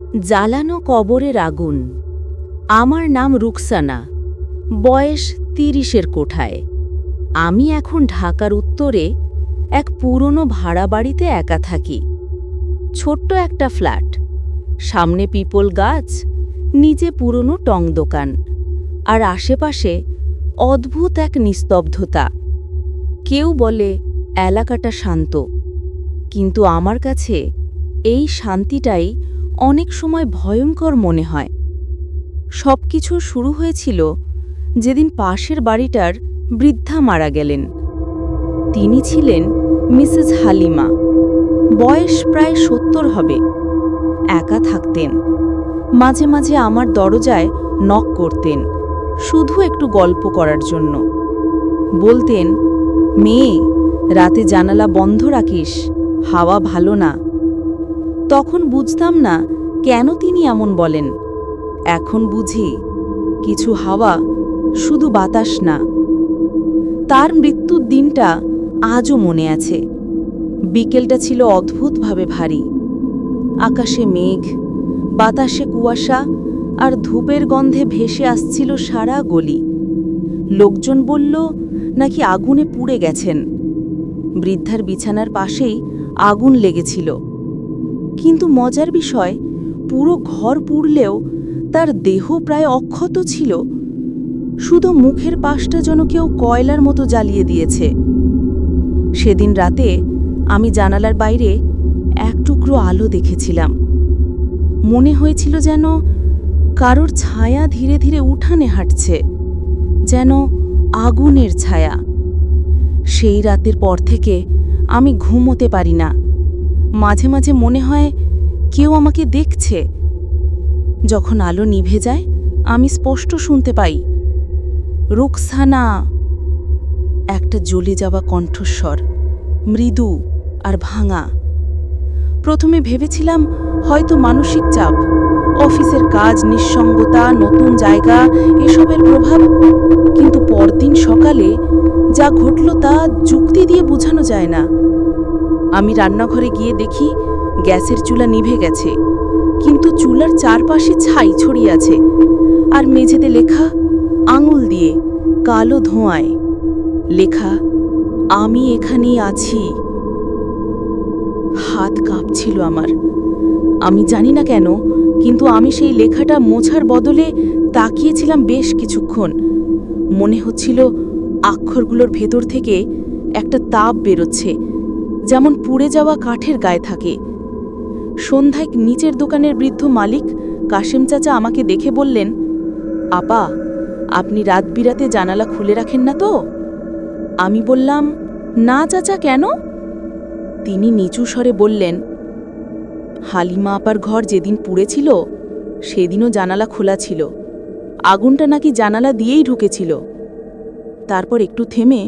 জ্বালানো কবরের আগুন। আমার নাম রুকসানা, বয়স ৩০-এর কোঠায়। আমি এখন ঢাকার উত্তরে এক পুরনো ভাড়া বাড়িতে একা থাকি। ছোট্ট একটা ফ্ল্যাট, সামনে পিপল গাছ, নিচে পুরনো টং দোকান, আর আশেপাশে অদ্ভুত এক নিস্তব্ধতা। কেউ বলে এলাকাটা শান্ত, কিন্তু আমার কাছে এই শান্তিটাই অনেক সময় ভয়ঙ্কর মনে হয়। সবকিছু শুরু হয়েছিল যেদিন পাশের বাড়িটার বৃদ্ধা মারা গেলেন। তিনি ছিলেন মিসেস হালিমা, বয়স প্রায় ৭০ হবে। একা থাকতেন, মাঝে মাঝে আমার দরজায় নক করতেন, শুধু একটু গল্প করার জন্য। বলতেন, মেয়ে, রাতে জানালা বন্ধ রাখিস, হাওয়া ভালো না। তখন বুঝতাম না কেন তিনি এমন বলেন। এখন বুঝি, কিছু হাওয়া শুধু বাতাস না। তার মৃত্যুর দিনটা আজও মনে আছে। বিকেলটা ছিল অদ্ভুতভাবে ভারী। আকাশে মেঘ, বাতাসে কুয়াশা, আর ধূপের গন্ধে ভেসে আসছিল সারা গলি। লোকজন বলল নাকি আগুনে পুড়ে গেছেন। বৃদ্ধার বিছানার পাশেই আগুন লেগেছিল। কিন্তু মজার বিষয়, পুরো ঘর পুড়লেও তার দেহ প্রায় অক্ষত ছিল। শুধু মুখের পাশটা যেন কেউ কয়লার মতো জ্বালিয়ে দিয়েছে। সেদিন রাতে আমি জানালার বাইরে এক টুকরো আলো দেখেছিলাম। মনে হয়েছিল যেন কারোর ছায়া ধীরে ধীরে উঠানে হাঁটছে, যেন আগুনের ছায়া। সেই রাতের পর থেকে আমি ঘুমোতে পারি না। মাঝে মাঝে মনে হয় কেউ আমাকে দেখছে। যখন আলো নিভে যায়, আমি স্পষ্ট শুনতে পাই, রুকসানা। একটা জ্বলে যাওয়া কণ্ঠস্বর, মৃদু আর ভাঙা। প্রথমে ভেবেছিলাম হয়তো মানসিক চাপ, অফিসের কাজ, নিঃসঙ্গতা, নতুন জায়গা, এসবের প্রভাব। কিন্তু পরদিন সকালে যা ঘটল তা যুক্তি দিয়ে বোঝানো যায় না। আমি রান্নাঘরে গিয়ে দেখি গ্যাসের চুলা নিভে গেছে, কিন্তু চুলার চারপাশে ছাই ছড়িয়ে আছে, আর মেঝেতে লেখা আঙুল দিয়ে কালো ধোঁয়ায় লেখা, আমি এখানেই আছি। হাত কাঁপছিল আমার। আমি জানি না কেন, কিন্তু আমি সেই লেখাটা মোছার বদলে তাকিয়েছিলাম বেশ কিছুক্ষণ। মনে হচ্ছিল অক্ষরগুলোর ভেতর থেকে একটা তাপ বেরোচ্ছে, যেমন পুড়ে যাওয়া কাঠের গায়ে থাকে। সন্ধ্যায় নিচের দোকানের বৃদ্ধ মালিক কাশেম চাচা আমাকে দেখে বললেন, আপা, আপনি রাত বিরাতে জানালা খুলে রাখেন না তো? আমি বললাম, না চাচা, কেন? তিনি নিচু স্বরে বললেন, হালিমা আপার ঘর যেদিন পুড়েছিল সেদিনও জানালা খোলা ছিল। আগুনটা নাকি জানালা দিয়েই ঢুকেছিল। তারপর একটু থেমে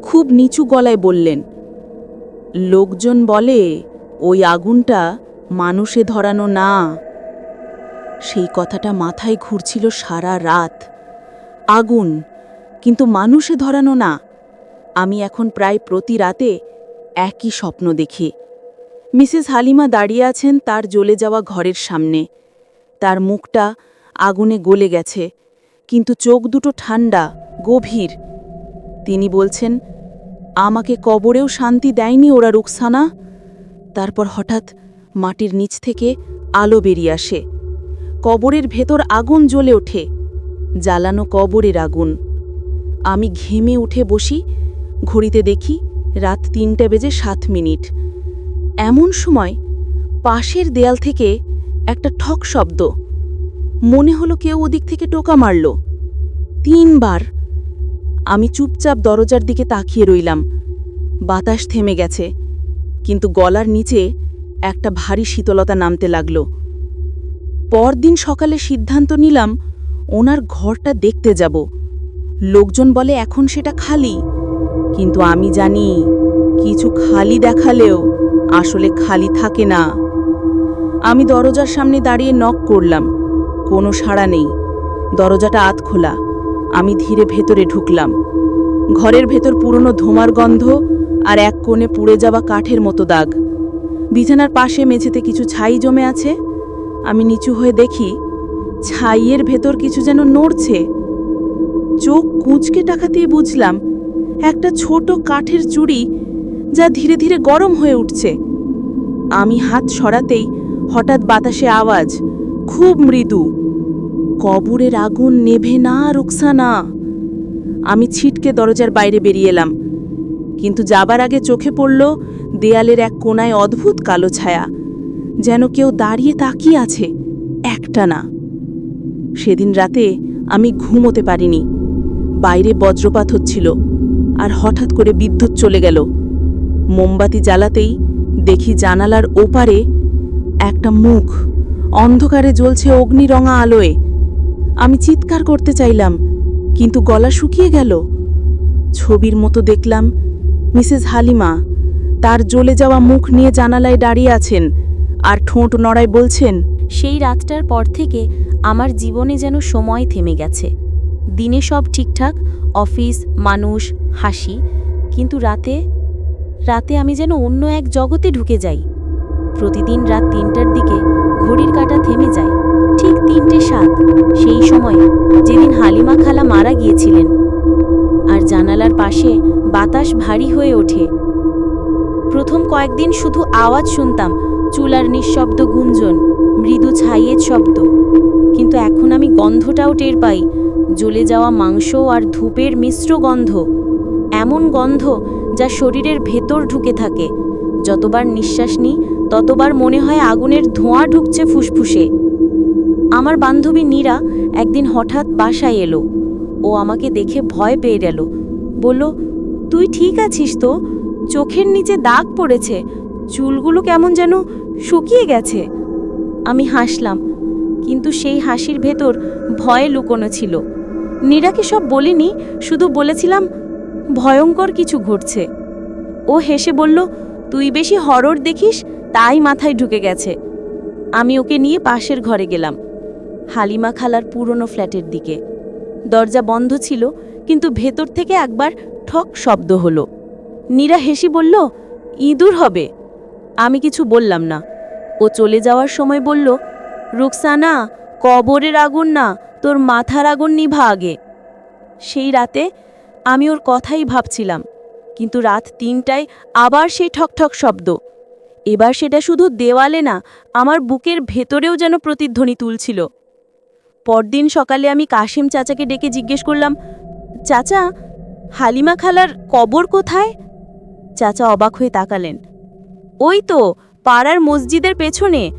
খুব নিচু গলায় বললেন, লোকজন বলে ওই আগুনটা মানুষে ধরানো না। সেই কথাটা মাথায় ঘুরছিল সারা রাত। আগুন, কিন্তু মানুষে ধরানো না। আমি এখন প্রায় প্রতি রাতে একই স্বপ্ন দেখি। মিসেস হালিমা দাঁড়িয়ে আছেন তার জ্বলে যাওয়া ঘরের সামনে। তার মুখটা আগুনে গলে গেছে, কিন্তু চোখ দুটো ঠান্ডা, গভীর। তিনি বলছেন, আমাকে কবরেও শান্তি দেয়নি ওরা, রুকসানা। তারপর হঠাৎ মাটির নিচ থেকে আলো বেরিয়ে আসে। কবরের ভেতর আগুন জ্বলে ওঠে, জ্বালানো কবরের আগুন। আমি ঘেমে উঠে বসি, ঘড়িতে দেখি রাত ৩:07। এমন সময় পাশের দেয়াল থেকে একটা ঠক শব্দ। মনে হলো কেউ ওদিক থেকে টোকা মারল ৩ বার। আমি চুপচাপ দরজার দিকে তাকিয়ে রইলাম। বাতাস থেমে গেছে, কিন্তু গলার নিচে একটা ভারী শীতলতা নামতে লাগল। পরদিন সকালে সিদ্ধান্ত নিলাম ওনার ঘরটা দেখতে যাব। লোকজন বলে এখন সেটা খালি, কিন্তু আমি জানি কিছু খালি দেখালেও আসলে খালি থাকে না। আমি দরজার সামনে দাঁড়িয়ে নক করলাম, কোনো সাড়া নেই। দরজাটা আধ খোলা। আমি ধীরে ভেতরে ঢুকলাম। ঘরের ভেতর পুরনো ধোঁয়ার গন্ধ, আর এক কোণে পুড়ে যাওয়া কাঠের মতো দাগ। বিছানার পাশে মেঝেতে কিছু ছাই জমে আছে। আমি নিচু হয়ে দেখি ছাইয়ের ভেতর কিছু যেন নড়ছে। চোখ কুঁচকে তাকাতেই বুঝলাম একটা ছোট কাঠের চুড়ি, যা ধীরে ধীরে গরম হয়ে উঠছে। আমি হাত সরাতেই হঠাৎ বাতাসে আওয়াজ, খুব মৃদু, কবরের আগুন নেভে না রুকসানা। আমি ছিটকে দরজার বাইরে বেরিয়ে এলাম, কিন্তু যাবার আগে চোখে পড়ল দেয়ালের এক কোণায় অদ্ভুত কালো ছায়া, যেন কেউ দাঁড়িয়ে তাকিয়ে আছে একটানা। সেদিন রাতে আমি ঘুমোতে পারিনি। বাইরে বজ্রপাত হচ্ছিল, আর হঠাৎ করে বিদ্যুৎ চলে গেল। মোমবাতি জ্বালাতেই দেখি জানালার ওপারে একটা মুখ অন্ধকারে জ্বলছে অগ্নিরঙা আলোয়। আমি চিৎকার করতে চাইলাম, কিন্তু গলা শুকিয়ে গেল। ছবির মতো দেখলাম মিসেস হালিমা তার জ্বলে যাওয়া মুখ নিয়ে জানালায় দাঁড়িয়ে আছেন, আর ঠোঁট নড়ায় বলছেন, সেই রাতটার পর থেকে আমার জীবনে যেন সময় থেমে গেছে। দিনে সব ঠিকঠাক, অফিস, মানুষ, হাসি, কিন্তু রাতে রাতে আমি যেন অন্য এক জগতে ঢুকে যাই। প্রতিদিন রাত ৩টার দিকে ঘড়ির কাঁটা থেমে যায়, ঠিক ৩:০৭, সেই সময় যেদিন হালিমা খালা মারা গিয়েছিলেন। আর জানালার পাশে বাতাস ভারী হয়ে ওঠে। প্রথম কয়েকদিন শুধু আওয়াজ শুনতাম, চুলার নিঃশব্দ গুঞ্জন, মৃদু ছাইয়ের শব্দ। কিন্তু এখন আমি গন্ধটাও টের পাই, জ্বলে যাওয়া মাংস আর ধূপের মিশ্র গন্ধ। এমন গন্ধ যা শরীরের ভেতর ঢুকে থাকে। যতবার নিঃশ্বাস নিই ততবার মনে হয় আগুনের ধোঁয়া ঢুকছে ফুসফুসে। আমার বান্ধবী নীরা একদিন হঠাৎ বাসায় এলো। ও আমাকে দেখে ভয় পেয়ে গেল। বলল, তুই ঠিক আছিস তো? চোখের নিচে দাগ পড়েছে, চুলগুলো কেমন যেন শুকিয়ে গেছে। আমি হাসলাম, কিন্তু সেই হাসির ভেতর ভয়ে লুকোনো ছিল। নীরাকে সব বলিনি, শুধু বলেছিলাম ভয়ঙ্কর কিছু ঘটছে। ও হেসে বলল, তুই বেশি হরর দেখিস, তাই মাথায় ঢুকে গেছে। আমি ওকে নিয়ে পাশের ঘরে গেলাম, হালিমা খালার পুরনো ফ্ল্যাটের দিকে। দরজা বন্ধ ছিল, কিন্তু ভেতর থেকে একবার ঠক শব্দ হলো। নীরা হেসে বলল, ইঁদুর হবে। আমি কিছু বললাম না। ও চলে যাওয়ার সময় বলল, রুকসানা, কবরের আগুন না, তোর মাথার আগুন নিভা আগে। সেই রাতে আমি ওর কথাই ভাবছিলাম, কিন্তু রাত ৩টায় আবার সেই ঠকঠক শব্দ। এবার সেটা শুধু দেওয়ালে না, আমার বুকের ভেতরেও যেন প্রতিধ্বনি তুলছিল। পরদিন সকালে আমি কাশিম চাচাকে ডেকে জিজ্ঞেস করলাম, চাচা, হালিমা খালার কবর কোথায়? চাচা অবাক হয়ে তাকালেন। ওই তো পাড়ার মসজিদের পেছনে,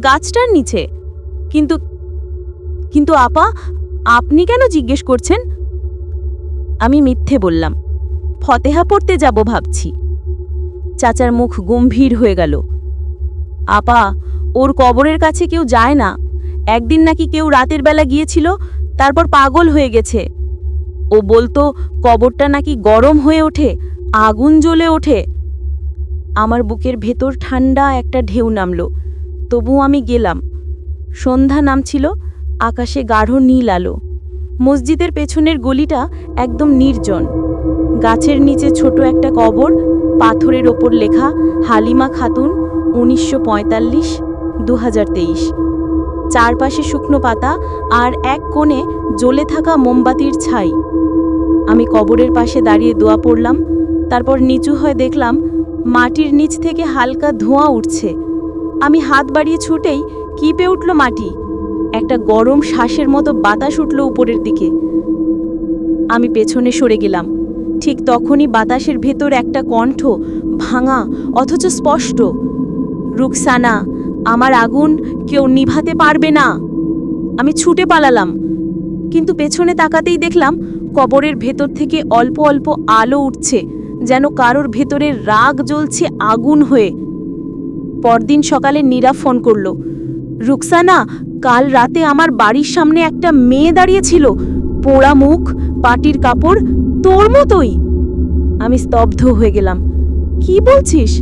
গাছটার নিচে। কিন্তু কিন্তু আপা, আপনি কেন জিজ্ঞেস করছেন? আমি মিথ্যে বললাম, ফতেহা পড়তে যাব ভাবছি। চাচার মুখ গম্ভীর হয়ে গেল। আপা, ওর কবরের কাছে কেউ যায় না। একদিন নাকি কেউ রাতের বেলা গিয়েছিল, তারপর পাগল হয়ে গেছে। ও বলতো কবরটা নাকি গরম হয়ে ওঠে, আগুন জ্বলে ওঠে। আমার বুকের ভেতর ঠান্ডা একটা ঢেউ নামলো। তবু আমি গেলাম। সন্ধ্যা নামছিল, আকাশে গাঢ় নীল আলো। মসজিদের পেছনের গলিটা একদম নির্জন। গাছের নিচে ছোট একটা কবর, পাথরের ওপর লেখা হালিমা খাতুন, 1945-2023। চারপাশে শুকনো পাতা, আর এক কোণে জ্বলে থাকা মোমবাতির ছাই। আমি কবরের পাশে দাঁড়িয়ে দোয়া পড়লাম। তারপর নিচু হয়ে দেখলাম মাটির নিচ থেকে হালকা ধোঁয়া উঠছে। আমি হাত বাড়িয়ে ছুটেই কিপে উঠল মাটি। একটা গরম শ্বাসের মতো বাতাস উঠল উপরের দিকে। আমি পেছনে সরে গেলাম। ঠিক তখনই বাতাসের ভেতর একটা কণ্ঠ, ভাঙা অথচ স্পষ্ট, রুকসানা, আমার আগুন কেউ নিভাতে পারবে না। আমি ছুটে পালালাম, কিন্তু পেছনে তাকাতেই দেখলাম কবরের ভেতর থেকে অল্প অল্প আলো উঠছে, যেন কারোর ভেতরে রাগ জ্বলছে আগুন হয়ে। পরদিন সকালে নীরা ফোন করল, রুকসানা, কাল রাতে আমার বাড়ির সামনে একটা মেয়ে দাঁড়িয়েছিল, পোড়া মুখ, পাটির কাপড়, তোর মতোই। আমি স্তব্ধ হয়ে গেলাম। কি বলছিস?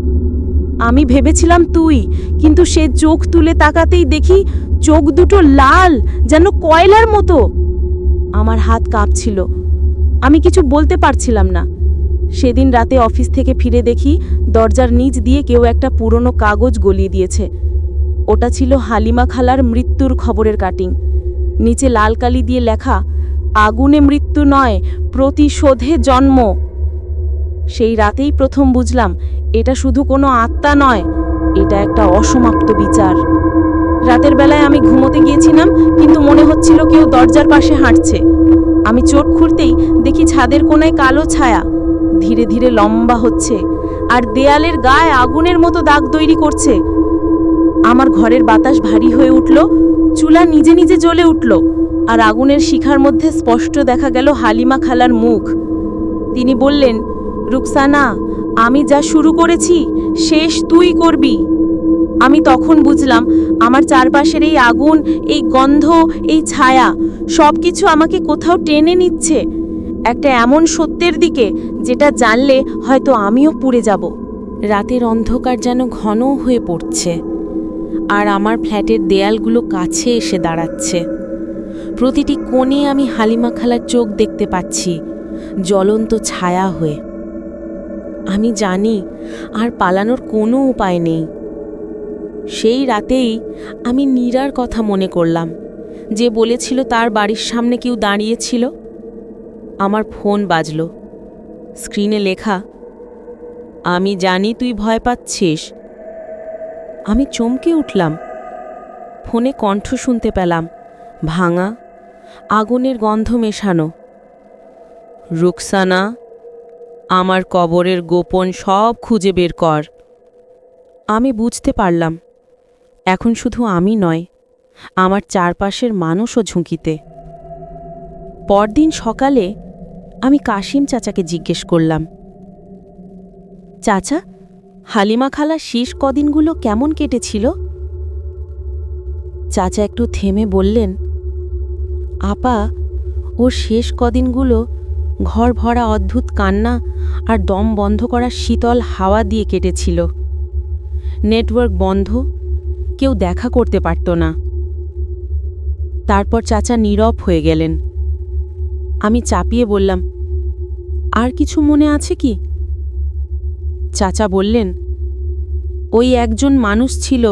আমি ভেবেছিলাম তুই, কিন্তু সে চোখ তুলে তাকাতেই দেখি চোখ দুটো লাল, যেন কয়লার মতো। আমার হাত কাঁপছিল, আমি কিছু বলতে পারছিলাম না। সেদিন রাতে অফিস থেকে ফিরে দেখি দরজার নিচ দিয়ে কেউ একটা পুরনো কাগজ গলিয়ে দিয়েছে। ওটা ছিল হালিমা খালার মৃত্যুর খবরের কাটিং। নিচে লাল কালি দিয়ে লেখা, আগুনে মৃত্যু নয়, প্রতিশোধে জন্ম। সেই রাতেই প্রথম বুঝলাম এটা শুধু কোনো আত্মা নয়, এটা একটা অসমাপ্ত বিচার। রাতের বেলায় আমি ঘুমোতে গিয়েছিলাম, কিন্তু মনে হচ্ছিল কেউ দরজার পাশে হাঁটছে। আমি চোখ খুলতেই দেখি ছাদের কোণায় কালো ছায়া ধীরে ধীরে লম্বা হচ্ছে, আর দেয়ালের গায়ে আগুনের মতো দাগ তৈরি করছে। আমার ঘরের বাতাস ভারী হয়ে উঠল, চুলা নিজে নিজে জ্বলে উঠল, আর আগুনের শিখার মধ্যে স্পষ্ট দেখা গেল হালিমা খালার মুখ। তিনি বললেন, রুকসানা, আমি যা শুরু করেছি শেষ তুই করবি। আমি তখন বুঝলাম আমার চারপাশের এই আগুন, এই গন্ধ, এই ছায়া সবকিছু আমাকে কোথাও টেনে নিচ্ছে, একটা এমন সত্যের দিকে যেটা জানলে হয়তো আমিও পুড়ে যাব। রাতের অন্ধকার যেন ঘন হয়ে পড়ছে, আর আমার ফ্ল্যাটের দেয়ালগুলো কাছে এসে দাঁড়াচ্ছে। প্রতিটি কোণে আমি হালিমা খালার চোখ দেখতে পাচ্ছি, জ্বলন্ত ছায়া হয়ে। আমি জানি আর পালানোর কোনো উপায় নেই। সেই রাতেই আমি নীরার কথা মনে করলাম, যে বলেছিল তার বাড়ির সামনে কেউ দাঁড়িয়েছিল। আমার ফোন বাজল, স্ক্রিনে লেখা, আমি জানি তুই ভয় পাচ্ছিস। আমি চমকে উঠলাম। ফোনে কণ্ঠ শুনতে পেলাম, ভাঙা, আগুনের গন্ধ মেশানো। রুকসানা, আমার কবরের গোপন সব খুঁজে বের কর। আমি বুঝতে পারলাম এখন শুধু আমি নয়, আমার চারপাশের মানুষও ঝুঁকিতে। পরদিন সকালে আমি কাশিম চাচাকে জিজ্ঞেস করলাম, চাচা, হালিমা খালার শেষ কদিনগুলো কেমন কেটেছিল? চাচা একটু থেমে বললেন, আপা, ওর শেষ কদিনগুলো ঘর ভরা অদ্ভুত কান্না আর দম বন্ধ করা শীতল হাওয়া দিয়ে কেটেছিল। নেটওয়ার্ক বন্ধ, কেউ দেখা করতে পারত না। তারপর চাচা নীরব হয়ে গেলেন। আমি চাপিয়ে বললাম, আর কিছু মনে আছে কি? চাচা বললেন, ওই একজন মানুষ ছিল,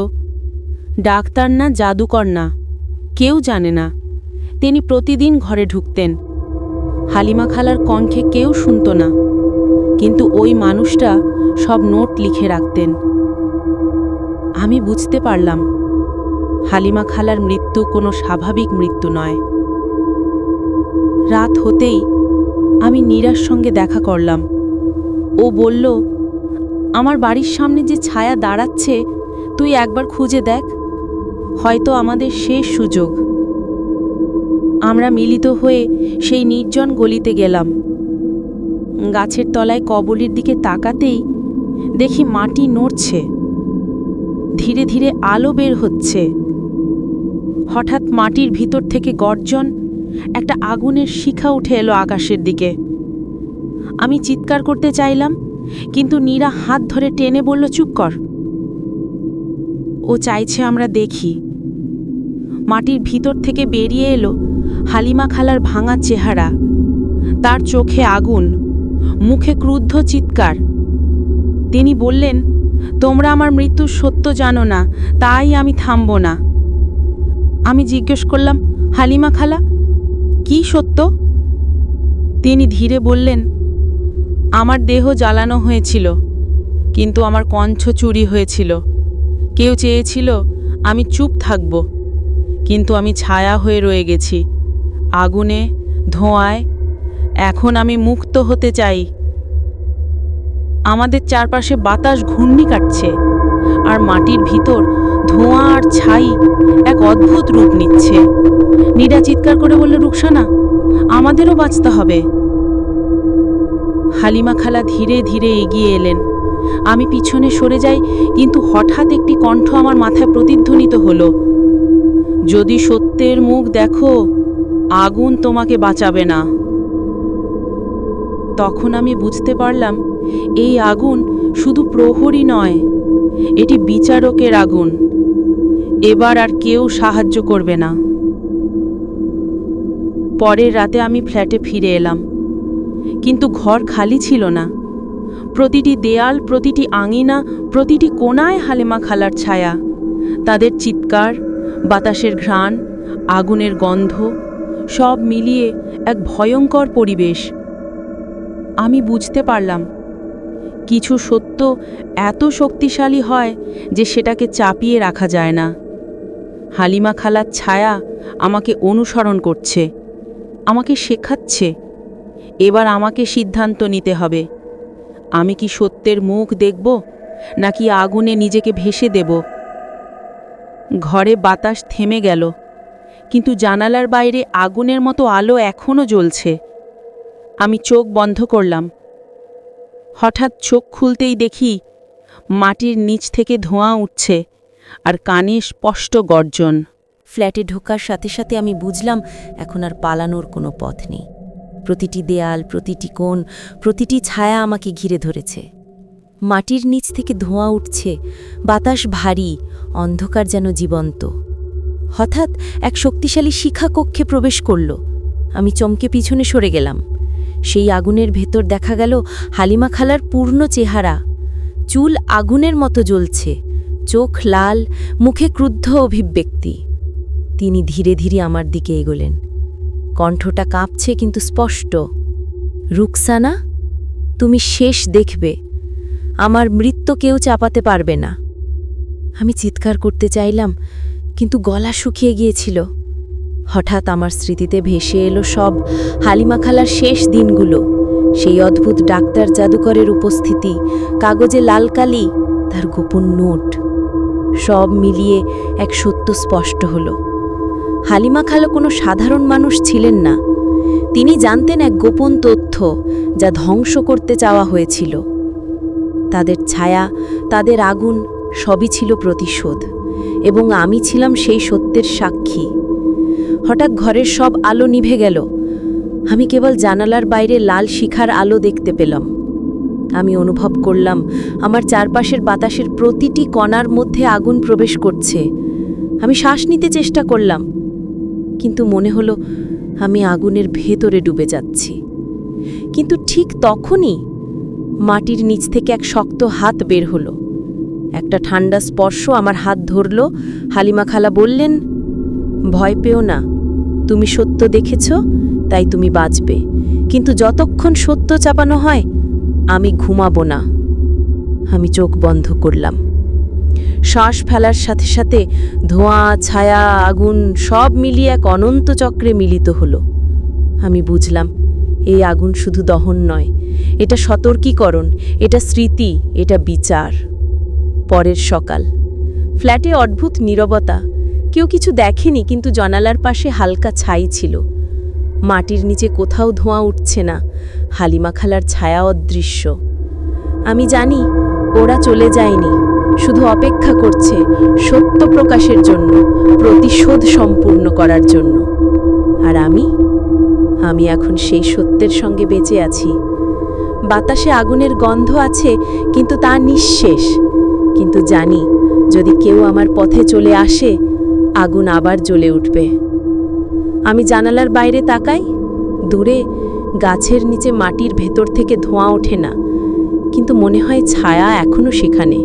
ডাক্তার না, জাদুকর না, কেউ জানে না। তিনি প্রতিদিন ঘরে ঢুকতেন। হালিমা খালার কণ্ঠে কেউ শুনত না, কিন্তু ওই মানুষটা সব নোট লিখে রাখতেন। আমি বুঝতে পারলাম হালিমা খালার মৃত্যু কোনো স্বাভাবিক মৃত্যু নয়। রাত হতেই আমি নীরার সঙ্গে দেখা করলাম। ও বলল, আমার বাড়ির সামনে যে ছায়া দাঁড়াচ্ছে, তুই একবার খুঁজে দেখ, হয়তো আমাদের শেষ সুযোগ। আমরা মিলিত হয়ে সেই নির্জন গলিতে গেলাম। গাছের তলায় কবরের দিকে তাকাতেই দেখি মাটি নড়ছে, ধীরে ধীরে আলো বের হচ্ছে। হঠাৎ মাটির ভিতর থেকে গর্জন, একটা আগুনের শিখা উঠে এলো আকাশের দিকে। আমি চিৎকার করতে চাইলাম, কিন্তু নীরা হাত ধরে টেনে বলল, চুপ কর। ও চাইছে আমরা দেখি। মাটির ভিতর থেকে বেরিয়ে এলো হালিমা খালার ভাঙা চেহারা, তার চোখে আগুন, মুখে ক্রুদ্ধ চিৎকার। তিনি বললেন, তোমরা আমার মৃত্যুর সত্য জানো না, তাই আমি থামব না। আমি জিজ্ঞেস করলাম, হালিমা খালা, কি সত্য? তিনি ধীরে বললেন, আমার দেহ জ্বালানো হয়েছিল, কিন্তু আমার কণ্ঠ চুরি হয়েছিল। কেউ চেয়েছিল আমি চুপ থাকব, কিন্তু আমি ছায়া হয়ে রয়ে গেছি, আগুনে, ধোঁয়ায়। এখন আমি মুক্ত হতে চাই। আমাদের চারপাশে বাতাস ঘূর্ণি কাটছে, আর মাটির ভিতর ধোঁয়া আর ছাই এক অদ্ভুত রূপ নিচ্ছে। নীরা চিৎকার করে বলল, রুকসানা, আমাদেরও বাঁচতে হবে। হালিমা খালা ধীরে ধীরে এগিয়ে এলেন। আমি পিছনে সরে যাই, কিন্তু হঠাৎ একটি কণ্ঠ আমার মাথায় প্রতিধ্বনিত হলো, যদি সত্যের মুখ দেখো, আগুন তোমাকে বাঁচাবে না। তখন আমি বুঝতে পারলাম এই আগুন শুধু প্রহরী নয়, এটি বিচারকের আগুন। এবার আর কেউ সাহায্য করবে না। পরের রাতে আমি ফ্ল্যাটে ফিরে এলাম, কিন্তু ঘর খালি ছিল না। প্রতিটি দেয়াল, প্রতিটি আঙিনা, প্রতিটি কোণায় হালিমা খালার ছায়া, তাদের চিৎকার, বাতাসের ঘ্রাণ, আগুনের গন্ধ সব মিলিয়ে এক ভয়ঙ্কর পরিবেশ। আমি বুঝতে পারলাম কিছু সত্য এত শক্তিশালী হয় যে সেটাকে চাপিয়ে রাখা যায় না। হালিমা খালার ছায়া আমাকে অনুসরণ করছে, আমাকে শেখাচ্ছে। এবার আমাকে সিদ্ধান্ত নিতে হবে। আমি কি সত্যের মুখ দেখব নাকি আগুনে নিজেকে ভেসে দেব? ঘরে বাতাস থেমে গেল, কিন্তু জানালার বাইরে আগুনের মতো আলো এখনও জ্বলছে। আমি চোখ বন্ধ করলাম। হঠাৎ চোখ খুলতেই দেখি মাটির নিচ থেকে ধোঁয়া উঠছে আর কানে স্পষ্ট গর্জন। ফ্ল্যাটে ঢোকার সাথে সাথে আমি বুঝলাম এখন আর পালানোর কোনো পথ নেই। প্রতিটি দেয়াল, প্রতিটি কোণ, প্রতিটি ছায়া আমাকে ঘিরে ধরেছে। মাটির নিচ থেকে ধোঁয়া উঠছে, বাতাস ভারী, অন্ধকার যেন জীবন্ত। হঠাৎ এক শক্তিশালী শিখা কক্ষে প্রবেশ করল। আমি চমকে পিছনে সরে গেলাম। সেই আগুনের ভেতর দেখা গেল হালিমা খালার পূর্ণ চেহারা। চুল আগুনের মতো জ্বলছে, চোখ লাল, মুখে ক্রুদ্ধ অভিব্যক্তি। তিনি ধীরে ধীরে আমার দিকে এগোলেন। কণ্ঠটা কাঁপছে কিন্তু স্পষ্ট। রুকসানা, তুমি শেষ দেখবে। আমার মৃত্যু কেউ চাপাতে পারবে না। আমি চিৎকার করতে চাইলাম, কিন্তু গলা শুকিয়ে গিয়েছিল। হঠাৎ আমার স্মৃতিতে ভেসে এলো সব হালিমা খালার শেষ দিনগুলো, সেই অদ্ভুত ডাক্তার জাদুকরের উপস্থিতি, কাগজে লাল কালি, তার গোপন নোট। সব মিলিয়ে এক সত্য স্পষ্ট হলো। হালিমা খালা কোনো সাধারণ মানুষ ছিলেন না। তিনি জানতেন এক গোপন তথ্য যা ধ্বংস করতে চাওয়া হয়েছিল। তাদের ছায়া, তাদের আগুন সবই ছিল প্রতিশোধ, এবং আমি ছিলাম সেই সত্যের সাক্ষী। হঠাৎ ঘরের সব আলো নিভে গেল। আমি কেবল জানালার বাইরে লাল শিখার আলো দেখতে পেলাম। আমি অনুভব করলাম আমার চারপাশের বাতাসের প্রতিটি কণার মধ্যে আগুন প্রবেশ করছে। আমি শ্বাস নিতে চেষ্টা করলাম, কিন্তু মনে হলো আমি আগুনের ভেতরে ডুবে যাচ্ছি। কিন্তু ঠিক তখনই মাটির নিচ থেকে এক শক্ত হাত বের হলো। একটা ঠান্ডা স্পর্শ আমার হাত ধরল। হালিমা খালা বললেন, ভয় পেও না, তুমি সত্য দেখেছ, তাই তুমি বাঁচবে। কিন্তু যতক্ষণ সত্য চাপানো হয়, আমি ঘুমাবো না। আমি চোখ বন্ধ করলাম। শ্বাস ফেলার সাথে সাথে ধোঁয়া, ছায়া, আগুন সব মিলিয়ে এক অনন্ত চক্রে মিলিত হলো। আমি বুঝলাম এই আগুন শুধু দহন নয়, এটা সতর্কীকরণ, এটা স্মৃতি, এটা বিচার। পরের সকাল। ফ্ল্যাটে অদ্ভুত নীরবতা। কেউ কিছু দেখেনি, কিন্তু জানালার পাশে হালকা ছাই ছিল। মাটির নিচে কোথাও ধোঁয়া উঠছে না, হালিমা খালার ছায়া অদৃশ্য। আমি জানি ওরা চলে যায়নি, শুধু অপেক্ষা করছে সত্য প্রকাশের জন্য, প্রতিশোধ সম্পূর্ণ করার জন্য। আর আমি এখন সেই সত্যের সঙ্গে বেঁচে আছি। বাতাসে আগুনের গন্ধ আছে, কিন্তু তা নিঃশেষ। কিন্তু জানি যদি কেউ আমার পথে চলে আসে, আগুন আবার জ্বলে উঠবে। আমি জানালার বাইরে তাকাই। দূরে গাছের নিচে মাটির ভেতর থেকে ধোঁয়া ওঠে না, কিন্তু মনে হয় ছায়া এখনো সেখানে।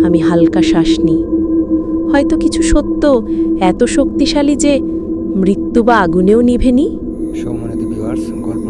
আমি হালকা শ্বাস নিই। হয়তো কিছু সত্য এত শক্তিশালী যে মৃত্যু বা আগুনেও নিভেনি। সম্মানিত ভিউয়ার্স, গল্প